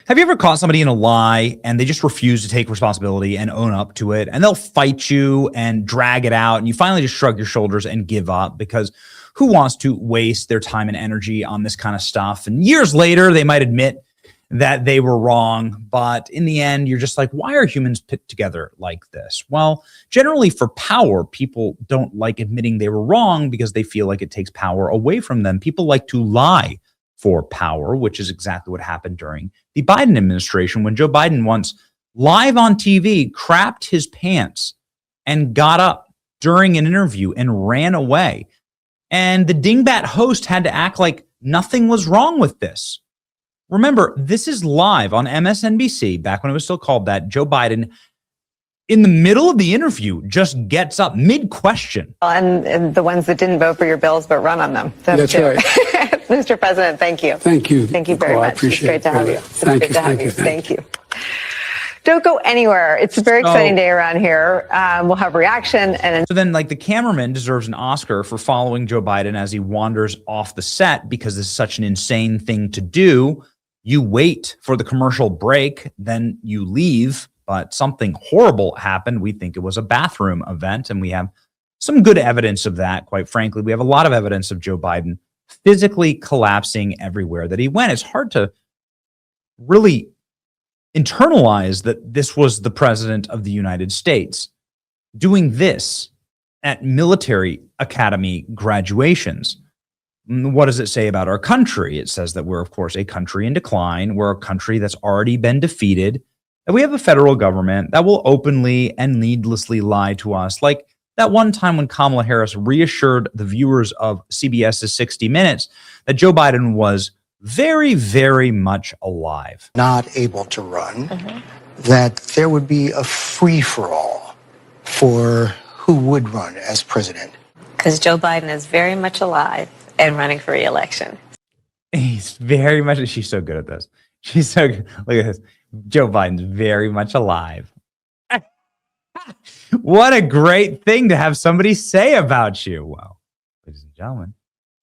Have you ever caught somebody in a lie and they just refuse to take responsibility and own up to it, and they'll fight you and drag it out, and you finally just shrug your shoulders and give up, because who wants to waste their time and energy on this kind of stuff? And years later, they might admit that they were wrong, but in the end, you're just like, why are humans put together like this? Well, generally for power, people don't like admitting they were wrong because they feel like it takes power away from them. People like to lie for power, which is exactly what happened during the Biden administration, when Joe Biden once live on TV crapped his pants and got up during an interview and ran away. And the dingbat host had to act like nothing was wrong with this. Remember, this is live on MSNBC, back when it was still called that. Joe Biden, in the middle of the interview, just gets up mid-question. And the ones that didn't vote for your bills but run on them. That's right. Mr. President, thank you. Thank you. Thank you very much. I appreciate it's great to have you. Thank you. Don't go anywhere. It's a very exciting day around here. We'll have reaction. So then, like, the cameraman deserves an Oscar for following Joe Biden as he wanders off the set, because this is such an insane thing to do. You wait for the commercial break, then you leave, but something horrible happened. We think it was a bathroom event, and we have some good evidence of that, quite frankly. We have a lot of evidence of Joe Biden physically collapsing everywhere that he went. It's hard to really internalize that this was the president of the United States doing this at military academy graduations. What does it say about our country? It says that we're, of course, a country in decline. We're a country that's already been defeated, that we have a federal government that will openly and needlessly lie to us. Like that one time when Kamala Harris reassured the viewers of CBS's 60 Minutes that Joe Biden was very, very much alive. Not able to run, that there would be a free-for-all for who would run as president. Because Joe Biden is very much alive and running for re-election. He's very much, she's so good at this. She's so good. Look at this. Joe Biden's very much alive. What a great thing to have somebody say about you. Well, ladies and gentlemen,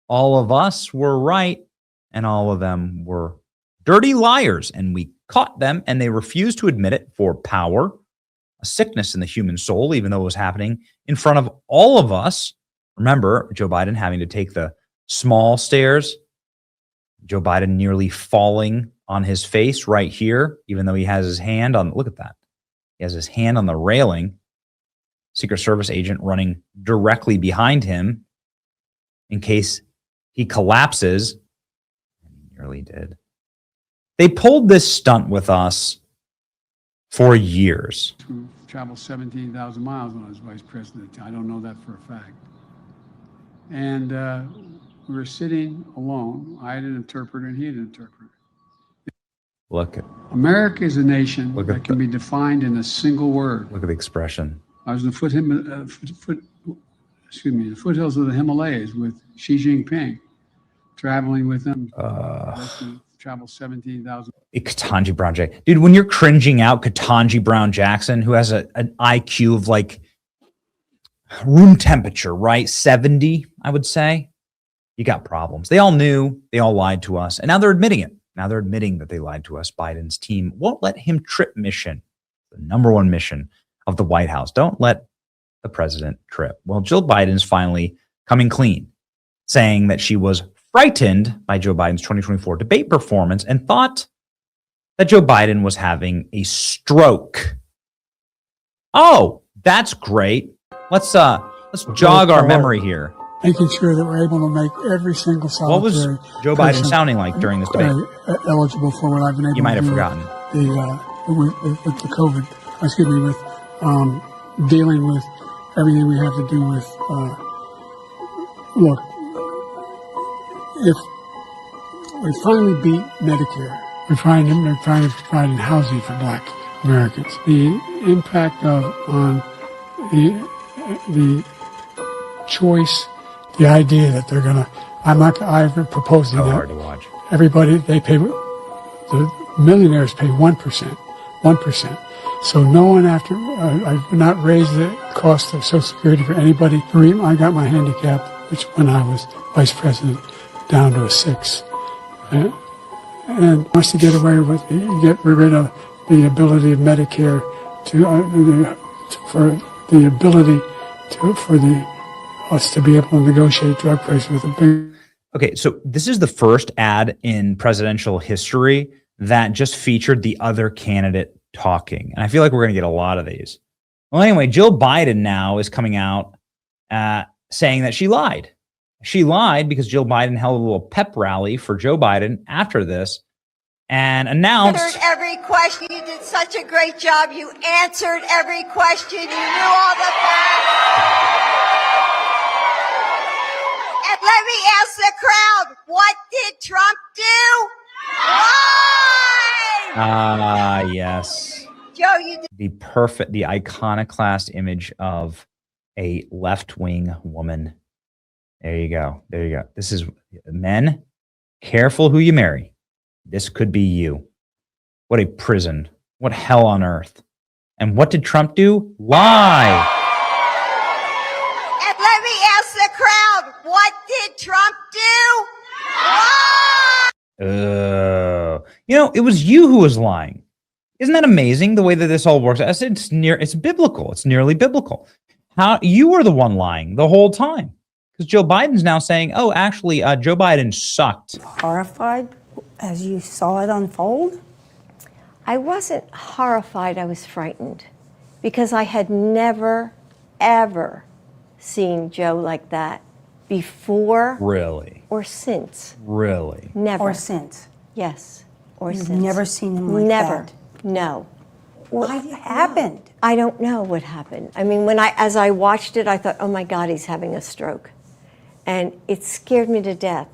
all of us were right and all of them were dirty liars, and we caught them and they refused to admit it for power, a sickness in the human soul, even though it was happening in front of all of us. Remember, Joe Biden having to take the small stairs, Joe Biden nearly falling on his face right here, even though he has his hand on, look at that. He has his hand on the railing. Secret Service agent running directly behind him in case he collapses. And he nearly did. They pulled this stunt with us for years. Traveled 17,000 miles when I was vice president. I don't know that for a fact. And we were sitting alone. I had an interpreter and he had an interpreter. Look at America is a nation that can be defined in a single word. Look at the expression. I was in the foothills of the Himalayas with Xi Jinping, traveling with him. Travel 17,000. Ketanji Brown Jackson. Dude, when you're cringing out Ketanji Brown Jackson, who has an IQ of like room temperature, right? 70, I would say. You got problems. They all knew. They all lied to us. And now they're admitting it. Now they're admitting that they lied to us. Biden's team won't let him trip mission, the number one mission of the White House. Don't let the president trip. Well, Jill Biden's finally coming clean, saying that she was frightened by Joe Biden's 2024 debate performance and thought that Joe Biden was having a stroke. Oh, that's great. Let's jog our memory here. Making sure that we're able to make every single solitary. What was Joe Biden sounding like during this debate? Eligible for what I've been able to do. You might have forgotten. With the COVID, with dealing with everything we have to do with, look, if we finally beat Medicare, we're trying to provide housing for Black Americans. The impact on the choice, the idea that they're going to, I'm proposing that hard to watch. Everybody, the millionaires pay 1%. So no one I've not raised the cost of Social Security for anybody. I got my handicap, which when I was vice president, down to a 6. and wants to get away with, get rid of the ability of Medicare for us to be able to negotiate drug prices with a big. Okay, so this is the first ad in presidential history that just featured the other candidate talking. And I feel like we're going to get a lot of these. Well, anyway, Jill Biden now is coming out saying that she lied. She lied because Jill Biden held a little pep rally for Joe Biden after this and announced. Answered every question. You did such a great job. You answered every question. You knew all the facts. And let me ask the crowd, what did Trump do? Lie! Yes. Joe, you did. The iconoclast image of a left-wing woman. There you go. There you go. This is men. Careful who you marry. This could be you. What a prison. What hell on earth. And what did Trump do? Lie. And let me ask the crowd, what did Trump do? Lie! It was you who was lying. Isn't that amazing the way that this all works? It's biblical. It's nearly biblical. How you were the one lying the whole time. Because Joe Biden's now saying, oh, actually, Joe Biden sucked. Horrified as you saw it unfold? I wasn't horrified, I was frightened. Because I had never, ever seen Joe like that before. Really? Or since. Really? Never. Or since? Yes. Or You've since. never seen him like never. that? No. What happened? I don't know what happened. I mean, as I watched it, I thought, oh my God, he's having a stroke. And it scared me to death.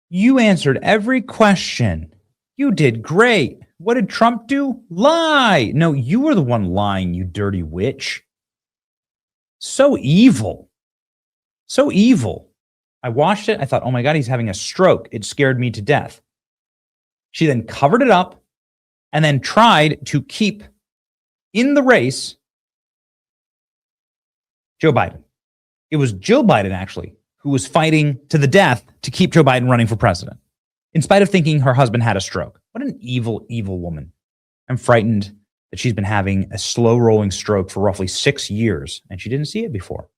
You answered every question. You did great. What did Trump do? Lie. No, you were the one lying, you dirty witch. So evil. So evil. I watched it. I thought, oh my God, he's having a stroke. It scared me to death. She then covered it up and then tried to keep in the race Joe Biden. It was Jill Biden, actually, who was fighting to the death to keep Joe Biden running for president, in spite of thinking her husband had a stroke. What an evil, evil woman. I'm frightened that she's been having a slow rolling stroke for roughly 6 years, and she didn't see it before.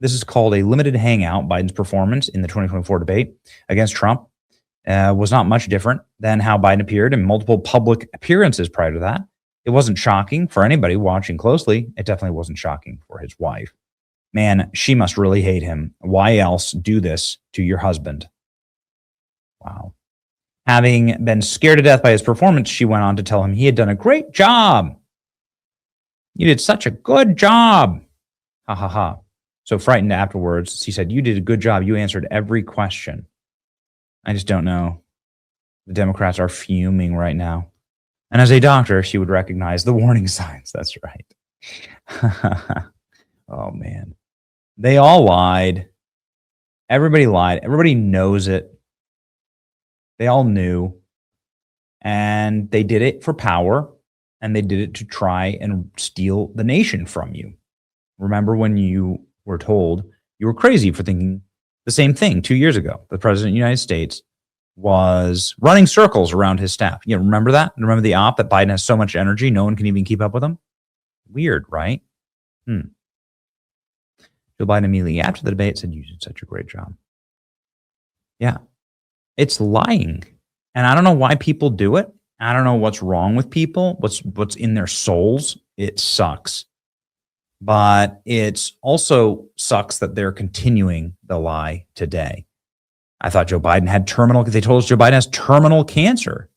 This is called a limited hangout. Biden's performance in the 2024 debate against Trump was not much different than how Biden appeared in multiple public appearances prior to that. It wasn't shocking for anybody watching closely. It definitely wasn't shocking for his wife. Man, she must really hate him. Why else do this to your husband? Wow. Having been scared to death by his performance, she went on to tell him he had done a great job. You did such a good job. Ha ha ha. So frightened afterwards, she said, you did a good job. You answered every question. I just don't know. The Democrats are fuming right now. And as a doctor, she would recognize the warning signs. That's right. Oh, man. They all lied. Everybody lied. Everybody knows it. They all knew. And they did it for power. And they did it to try and steal the nation from you. Remember when you were told you were crazy for thinking the same thing 2 years ago? The president of the United States was running circles around his staff. You remember that? Remember the op that Biden has so much energy, no one can even keep up with him? Weird, right? Joe Biden immediately after the debate said, you did such a great job. Yeah, it's lying. And I don't know why people do it. I don't know what's wrong with people, what's in their souls. It sucks. But it's also sucks that they're continuing the lie today. I thought Joe Biden had they told us Joe Biden has terminal cancer.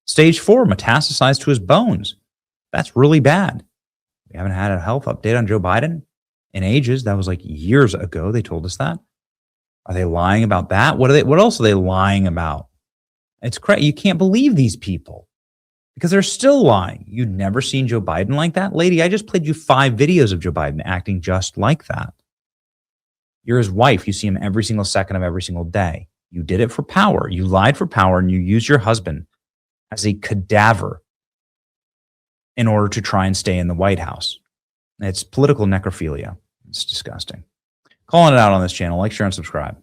Stage 4, metastasized to his bones. That's really bad. We haven't had a health update on Joe Biden in ages. That was like years ago. They told us that. Are they lying about that? What else are they lying about? It's crazy. You can't believe these people because they're still lying. You'd never seen Joe Biden like that? Lady, I just played you 5 videos of Joe Biden acting just like that. You're his wife. You see him every single second of every single day. You did it for power. You lied for power and you used your husband as a cadaver in order to try and stay in the White House. It's political necrophilia. It's disgusting. Calling it out on this channel. Like, share, and subscribe.